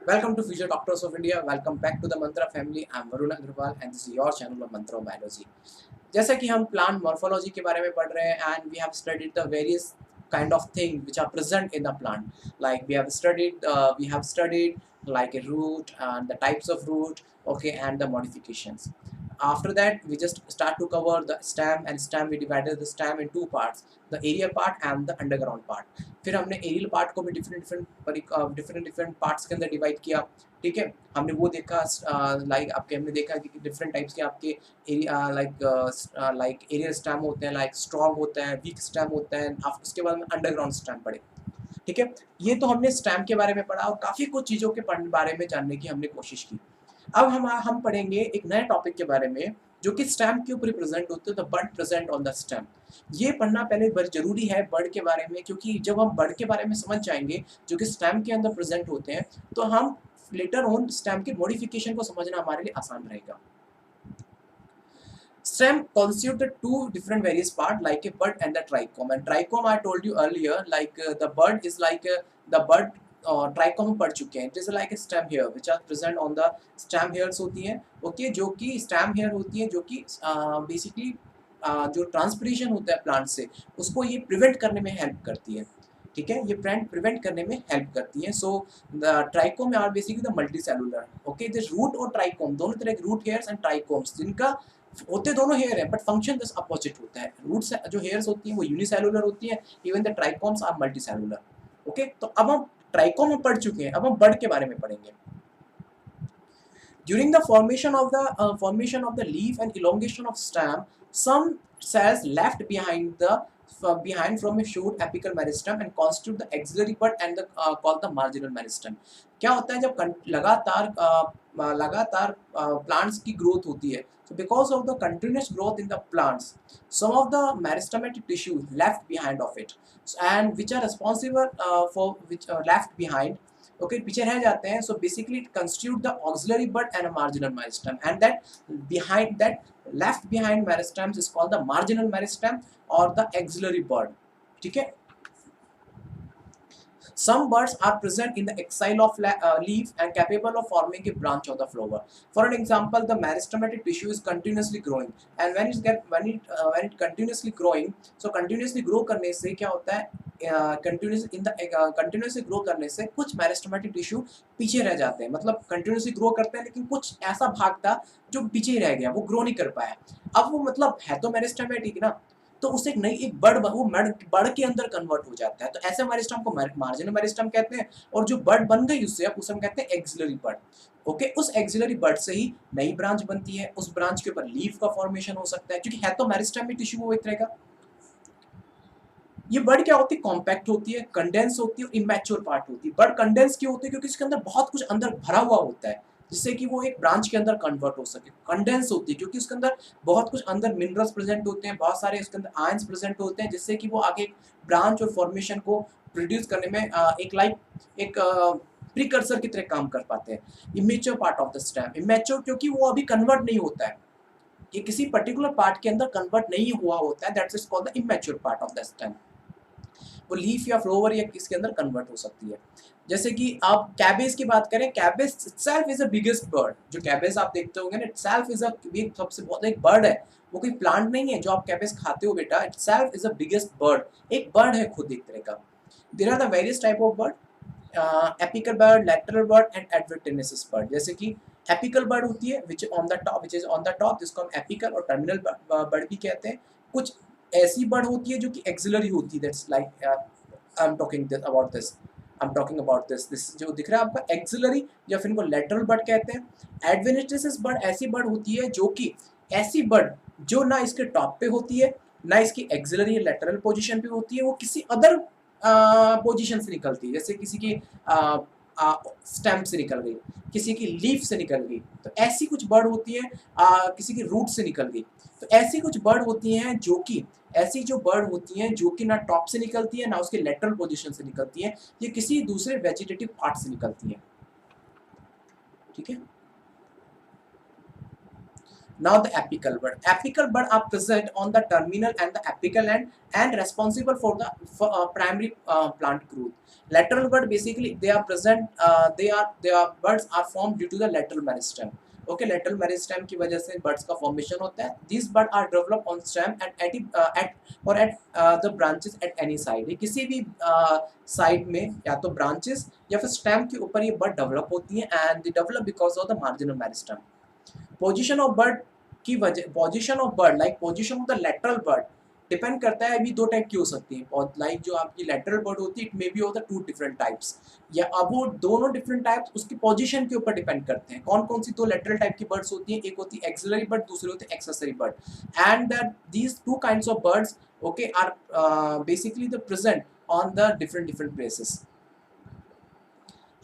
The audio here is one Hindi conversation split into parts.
Welcome to Future Doctors of India. Welcome back to the Mantra family. I'm Varun Agrawal and this is your channel of Mantra Biology. जैसा कि हम प्लांट मॉर्फोलॉजी के बारे में पढ़ रहे हैं and we have studied the various kind of things which are present in the plant. Like we have studied like a root and the types of root, okay, and the modifications. After that, we just start to cover the stem and stem. We divided the stem in two parts, the aerial part and the underground part. फिर हमने एरियल पार्ट को भी डिफरेंट पार्ट्स के अंदर डिवाइड किया, ठीक है। हमने वो देखा लाइक आपके हमने देखा कि डिफरेंट टाइप्स के आपके लाइक एरियल स्टेम होते हैं, लाइक स्ट्रॉन्ग होता है, वीक स्टेम होता है, उसके बाद में अंडरग्राउंड स्टेम पढ़े, ठीक है। ये तो हमने स्टेम के बारे में पढ़ा और काफ़ी कुछ चीज़ों के बारे में जानने की हमने कोशिश की। अब हम पढ़ेंगे एक नए टॉपिक के बारे में जो कि स्टेम के ऊपर रिप्रेजेंट होते हैं, the bird present on the stem. ये पढ़ना पहले बड़ी जरूरी है बर्ड के बारे में, क्योंकि जब हम बर्ड के बारे में समझ जाएंगे जो कि स्टेम के अंदर प्रेजेंट होते हैं, तो हम लेटर ऑन स्टेम के मॉडिफिकेशन को समझना हमारे लिए आसान रहेगा। Stem constitute the two different various part like a bud and the trichome. And trichome I told you earlier, like the bud is like the bud trichome पढ़ चुके हैं। It is like a stem hair which are present on the stem hairs होती हैं, okay, जो कि stem hair होती है, जो कि basically जो ट्रांसपिरेशन होता है प्लांट से, उसको ये प्रिवेंट करने में हेल्प करती है, ठीक है। ये प्रिवेंट करने में हेल्प करती है। So the trichome are basically the multi cellular, okay. This root और ट्राइकोम दोनों तरह के रूट हेयर्स एंड ट्राइकोम्स, जिनका होते दोनों हेयर है बट फंक्शन दस अपोजिट होता है। रूट्स जो हेयर्स होती हैं वो यूनिसेलुलर होती हैं, even the trichomes are multi cellular, okay. तो अब हम ट्राइकोम में पढ़ चुके हैं, अब हम बर्ड के बारे में पढ़ेंगे। During the formation of the leaf and elongation of stem, some cells left behind from a shoot apical meristem and constitute the axillary bud and called the marginal meristem. क्या होता है जब लगातार प्लांट्स की ग्रोथ होती है, so because of the continuous growth in the plants, some of the meristematic tissue left behind of it and which are responsible for which left behind, okay, पीछे रह जाते हैं। So basically it constitute the auxiliary bud and a marginal meristem, and that left behind meristems is called the marginal meristem or the auxiliary bud, ठीक है। Some buds are present in the axil of leaf and capable of forming a branch of the flower. For an example, the meristematic tissue is continuously growing, and when it continuously growing, so continuously grow करने से क्या होता है, continuously grow करने से कुछ meristematic tissue पीछे रह जाते हैं। मतलब continuously grow करते हैं लेकिन कुछ ऐसा भाग था जो पीछे रह गया, वो grow नहीं कर पाया। अब वो मतलब है तो meristematic ना, तो उससे एक बड़ के अंदर कन्वर्ट हो जाता है। तो ऐसे मेरिस्टम को मार्जिनल मेरिस्टम कहते हैं, और जो बड बन गई उससे अब उसे हम कहते हैं एक्सिलरी बड, ओके। उस एक्सिलरी बड से ही नई ब्रांच बनती है, उस ब्रांच के ऊपर लीफ का फॉर्मेशन हो सकता है, क्योंकि है तो मेरिस्टम में टिश्यू वो एक तरह का। ये बड क्या होती है, कॉम्पैक्ट होती है, कंडेंस होती है और इमैच्योर पार्ट होती है। बड कंडेंस क्यों होती है, क्योंकि इसके अंदर बहुत कुछ अंदर भरा हुआ होता है जिससे कि वो एक ब्रांच के अंदर कन्वर्ट हो सके। कंडेंस होती है क्योंकि उसके अंदर बहुत कुछ अंदर मिनरल्स प्रेजेंट होते हैं, बहुत सारे उसके अंदर आयंस प्रेजेंट होते हैं, जिससे कि वो आगे ब्रांच और फॉर्मेशन को प्रोड्यूस करने में एक प्रीकर्सर की तरह काम कर पाते हैं। Immature part of the stem, immature क्योंकि वो अभी कन्वर्ट नहीं होता है, ये किसी पर्टिकुलर पार्ट के अंदर कन्वर्ट नहीं हुआ होता है, that's called the immature part of the stem. वो लीफ या फ्लावर या किसके अंदर कन्वर्ट हो सकती है। जैसे कि आप कैबेज की बात करें, cabbage itself is the biggest bird. जो कैबेज आप देखते होंगे ना, इटसेल्फ इज सबसे बहुत एक बर्ड है, वो कोई प्लांट नहीं है। जो आप कैबेज खाते हो बेटा, itself is the biggest bud, एक बर्ड है खुद एक तरह का। There are the various type of bud, apical bud, lateral bud and adventitious bud. जैसे कि एपिकल बर्ड होती है which is on the top, जिसको हम एपिकल और टर्मिनल बर्ड भी कहते हैं। कुछ ऐसी बर्ड होती है जो कि एक्सिलरी होती है, that's like I am talking about this जो दिख रहा है आपका एक्सिलरी, या फिर इनको लेटरल बर्ड कहते हैं। एडवेंटिस बर्ड ऐसी बर्ड होती है जो कि ऐसी बर्ड जो ना इसके टॉप पे होती है, ना इसकी एक्सिलरी या लेटरल पोजीशन पे होती है, वो किसी अदर पोजीशन से निकलती है। जैसे किसी की स्टेम से निकल गई, किसी की लीफ से निकल गई, तो ऐसी कुछ बर्ड होती है, किसी की रूट से निकल गई। तो ऐसी कुछ बर्ड होती हैं जो कि ऐसी जो बर्ड होती हैं जो कि ना टॉप से निकलती है ना उसके लेटरल पोजीशन से निकलती है, ये किसी दूसरे वेजिटेटिव पार्ट से निकलती है, ठीक है। Now the apical bud. Apical bud are present on the terminal and the apical end and responsible for the primary plant growth. Lateral bud basically they are present. Their buds are formed due to the lateral meristem. Okay, lateral meristem की वजह से buds का formation होता है. These buds are developed on stem at the branches at any side. ये किसी भी side में या तो branches या फिर stem के ऊपर ये bud develop होती हैं and they develop because of the marginal meristem. Position of bird की वजह position of bird like position of the lateral bird depend करता है. अभी दो टाइप की हो सकती है और लाइक जो आपकी लेटरल बर्ड होती है it may be of the two different types. या अब वो दोनों डिफरेंट टाइप्स उसकी पोजीशन के ऊपर डिपेंड करते हैं. कौन कौन सी दो लेटरल टाइप की बर्ड्स होती हैं, एक होती है एक्सिलरी बर्ड, दूसरी होती है accessory bird. And that these two kinds of birds okay are basically the present on the different places.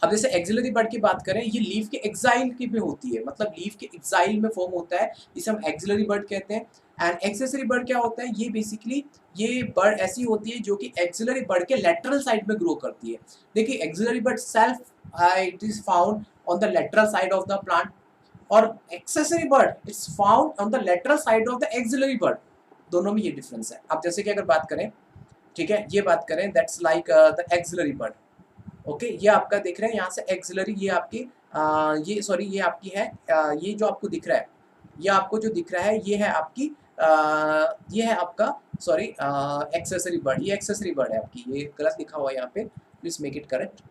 अब जैसे एक्सिलरी बर्ड की बात करें, ये लीफ के एक्साइल की में होती है, मतलब लीफ के एक्साइल में फॉर्म होता है, इसे हम एक्सिलरी बर्ड कहते हैं. एंड एक्सेसरी बर्ड क्या होता है, ये बेसिकली ये बर्ड ऐसी होती है जो कि एक्सिलरी बर्ड के लेटरल साइड में ग्रो करती है. देखिए axillary bud self it is found on the lateral side of the plant और accessory bud it's found on the lateral side of the axillary bud. दोनों में ये डिफरेंस है. अब जैसे कि अगर बात करें, ठीक है, ये बात करें that's like the axillary bird. Okay ये आपका दिख रहा है यहाँ से एक्सिलरी, ये आपकी ये सॉरी ये आपकी है ये जो आपको दिख रहा है, ये आपको जो दिख रहा है ये है आपकी ये है आपका सॉरी एक्सेसरी बर्ड. ये एक्सेसरी बर्ड है आपकी, ये गलत लिखा हुआ है यहाँ पे, प्लीज मेक इट करेक्ट.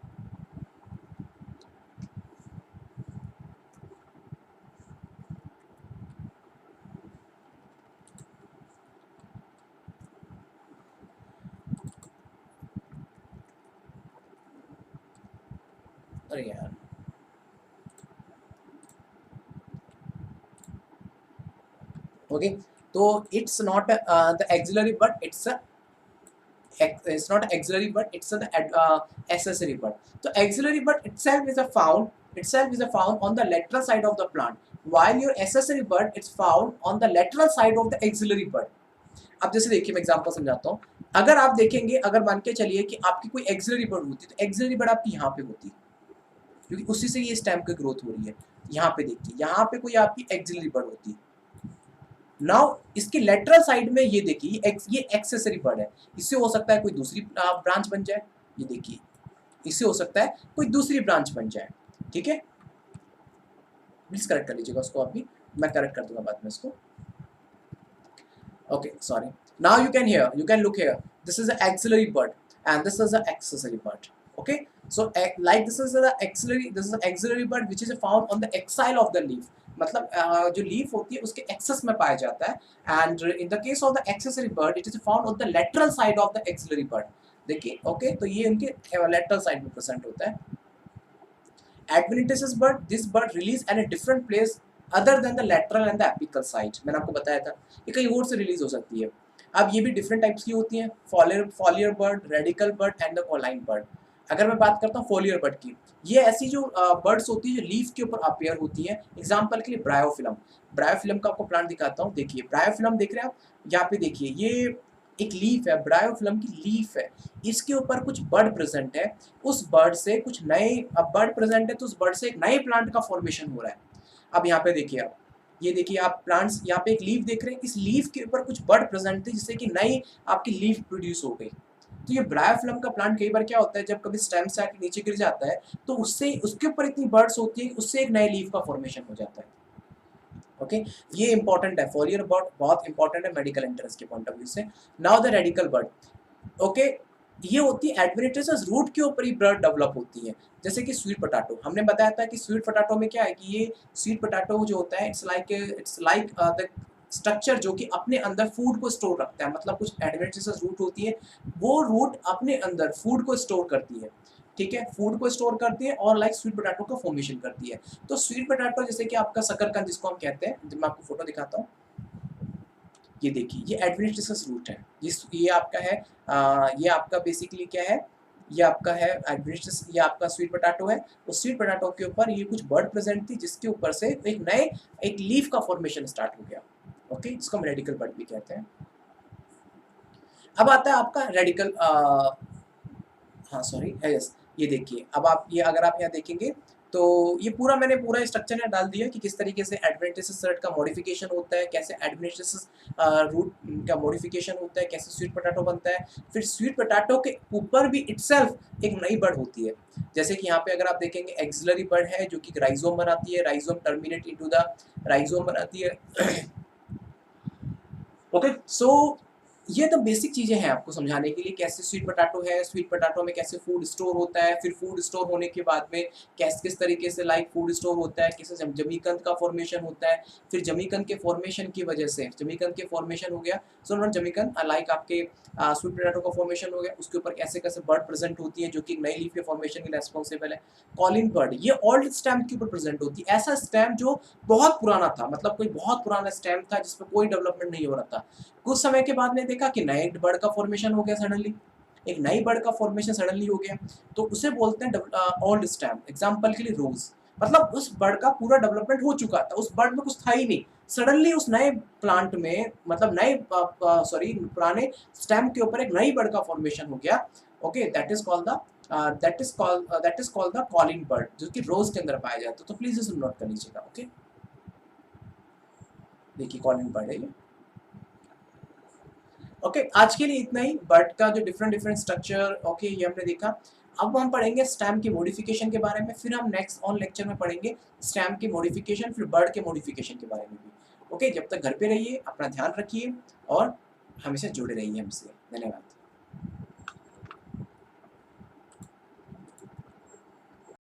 अरे यार ओके तो it's not the axillary but it's not auxiliary but it's an accessory bud. So auxiliary bud itself is found on the lateral side of the plant while your accessory bud it's found on the lateral side of the auxiliary bud. अब जैसे देखिए मैं एग्जांपल समझाता हूँ. अगर आप देखेंगे, अगर मान के चलिए कि आपकी कोई एक्सिलरी बर्ड होती है तो एक्सिलरी बर्ड आपकी यहाँ पे होती है क्योंकि उसी से ये स्टेम की ग्रोथ हो रही है. यहाँ पे देखिए यहाँ पे कोई आपकी एक्सिलरी बर्ड होती है. नाउ इसके लेटरल साइड में ये देखिए ये एक्सेसरी बर्ड है. इससे हो सकता है कोई दूसरी ब्रांच बन जाए. ये देखिए इससे हो सकता है कोई दूसरी ब्रांच बन जाए. ठीक है, प्लीज करेक्ट कर लीजिएगा उसको. अभी मैं करेक्ट कर दूंगा बाद में इसको. Okay sorry. Now you can look here, this is a axillary bud and this is a accessory bird. Okay so like this is the auxiliary bud which is found on the axil of the leaf. मतलब जो लीफ होती है उसके एक्सेस में पाया जाता है. And in the case of the accessory bird it is found on the lateral side of the axillary bird. देखिए ओके तो ये उनके लेटरल साइड में प्रेजेंट होता है. Adventitious bird, this bird release at a different place other than the lateral and the apical side. मैंने आपको बताया था ये कहीं और से रिलीज हो सकती है. अब ये भी डिफरेंट टाइप्स की होती हैं, foliar bird, radical bird and the कॉलाइन bird. अगर मैं बात करता हूँ फोलियर बर्ड की, ये ऐसी जो बर्ड्स होती है जो लीफ के ऊपर अपेयर होती है. एग्जांपल के लिए ब्रायोफिलम का आपको प्लांट दिखाता हूँ. देखिए ब्रायोफिलम देख रहे हैं आप, यहाँ पे देखिए ये एक लीफ है, ब्रायोफिलम की लीफ है, इसके ऊपर कुछ बर्ड प्रेजेंट है. उस बर्ड से कुछ नए बर्ड प्रेजेंट है तो उस बर्ड से एक नए प्लांट का फॉर्मेशन हो रहा है. अब यहाँ पे देखिए आप, ये देखिए आप प्लांट्स, यहाँ पे एक लीफ देख रहे हैं, इस लीफ के ऊपर कुछ बर्ड प्रेजेंट थे जिससे कि नई आपकी लीफ प्रोड्यूस हो गई. तो ये ब्रायोफिलम का प्लांट कई बार क्या होता है जब कभी स्टेम से आके नीचे गिर जाता है तो उससे उसके ऊपर इतनी बर्ड्स होती है कि उससे एक नए लीफ का फॉर्मेशन हो जाता है. ओके ये इंपॉर्टेंट है, फॉलियर बर्ड बहुत इंपॉर्टेंट है मेडिकल इंटरेस्ट के पॉइंट ऑफ व्यू से. Now the radical bird. Okay ये होती है एडवेंटिशियस रूट के ऊपर ही बर्ड डेवलप होती है. जैसे कि स्वीट पोटैटो, हमने बताया था कि स्वीट पोटैटो में क्या है कि ये स्वीट पोटैटो जो होता है इट्स लाइक द स्ट्रक्चर जो कि अपने अंदर फूड को स्टोर रखता है. मतलब कुछ एडवेंटिशियस रूट होती है, वो रूट अपने अंदर फूड को स्टोर करती है. ठीक है, फूड को स्टोर करती है और लाइक स्वीट पोटैटो का फॉर्मेशन करती है. तो स्वीट पोटैटो जैसे कि आपका शकरकंद जिसको हम कहते हैं, मैं आपको फोटो दिखाता हूँ. ये देखिए ये एडवेंटिशियस रूट है, ये आपका है ये आपका बेसिकली क्या है, ये आपका है एडवेंटिशियस, ये आपका स्वीट पोटैटो है. उस स्वीट पोटैटो के ऊपर ये कुछ बर्ड प्रेजेंट थी जिसके ऊपर से एक लीफ का फॉर्मेशन स्टार्ट हो गया. ओके इसको हम रेडिकल बर्ड भी कहते हैं. अब आता है आपका रेडिकल हाँ सॉरी यस, ये देखिए अब आप ये अगर आप यहाँ देखेंगे तो ये पूरा मैंने पूरा स्ट्रक्चर में डाल दिया कि किस तरीके से एडवेंटिशियस सर्ट का मॉडिफिकेशन होता है, कैसे एडवेंटिशियस रूट का मॉडिफिकेशन होता है, कैसे स्वीट पोटैटो बनता है। फिर स्वीट पोटैटो के ऊपर भी इटसेल्फ एक नई बड होती है। जैसे कि यहाँ पे अगर आप देखेंगे एक्सिलरी बड है जो कि राइजोम बनाती है, rhizome terminate into the rhizome बनाती है। ओके, सो ये तो बेसिक चीजें हैं आपको समझाने के लिए, कैसे स्वीट पोटैटो है, स्वीट पोटैटो में कैसे फूड स्टोर होता है, फिर फूड स्टोर होने के बाद में किस तरीके से लाइक फूड स्टोर होता है, कैसे जमीकंद का फॉर्मेशन होता है, फिर जमीकंद के फॉर्मेशन की वजह से जमीकंद के फॉर्मेशन हो गया, सो नॉट जमीकंद लाइक आपके स्वीट पोटैटो का फॉर्मेशन हो गया, उसके ऊपर कैसे कैसे बर्ड प्रेजेंट होती है जो कि नई लीफ के फॉर्मेशन के लिए रेस्पॉन्सिबल है। कॉलिन बर्ड ये ओल्ड स्टेम के ऊपर प्रेजेंट होती है, ऐसा स्टेम जो बहुत पुराना था, मतलब कोई बहुत पुराना स्टेम था जिसमें कोई डेवलपमेंट नहीं हो रहा था। कुछ समय के बाद में देखा कि नए बर्ड का फॉर्मेशन हो गया सडनली, एक नई बर्ड का फॉर्मेशन सडनली हो गया, तो उसे बोलते हैं ओल्ड स्टैम। एग्जांपल के लिए रोज, मतलब उस बर्ड का पूरा डेवलपमेंट हो चुका था, उस बर्ड में कुछ था ही नहीं, सडनली उस नए प्लांट में, मतलब नए पुराने स्टेम के ऊपर एक नई बर्ड का फॉर्मेशन हो गया। Okay, that is called the calling bird, जो कि रोज के अंदर पाया जाता है। तो प्लीज इसे नोट कर लीजिएगा। ओके, देखिए कॉलिंग बर्ड है ये। ओके, आज के लिए इतना ही। बर्ड का जो डिफरेंट डिफरेंट स्ट्रक्चर, ओके, ये हमने देखा। अब हम पढ़ेंगे स्टैम की मॉडिफिकेशन के बारे में, फिर हम नेक्स्ट ऑन लेक्चर में पढ़ेंगे स्टैम की मॉडिफिकेशन, फिर बर्ड के मॉडिफिकेशन के बारे में भी। ओके, जब तक घर पे रहिए, अपना ध्यान रखिए और हमेशा जुड़े रहिए हमसे। धन्यवाद।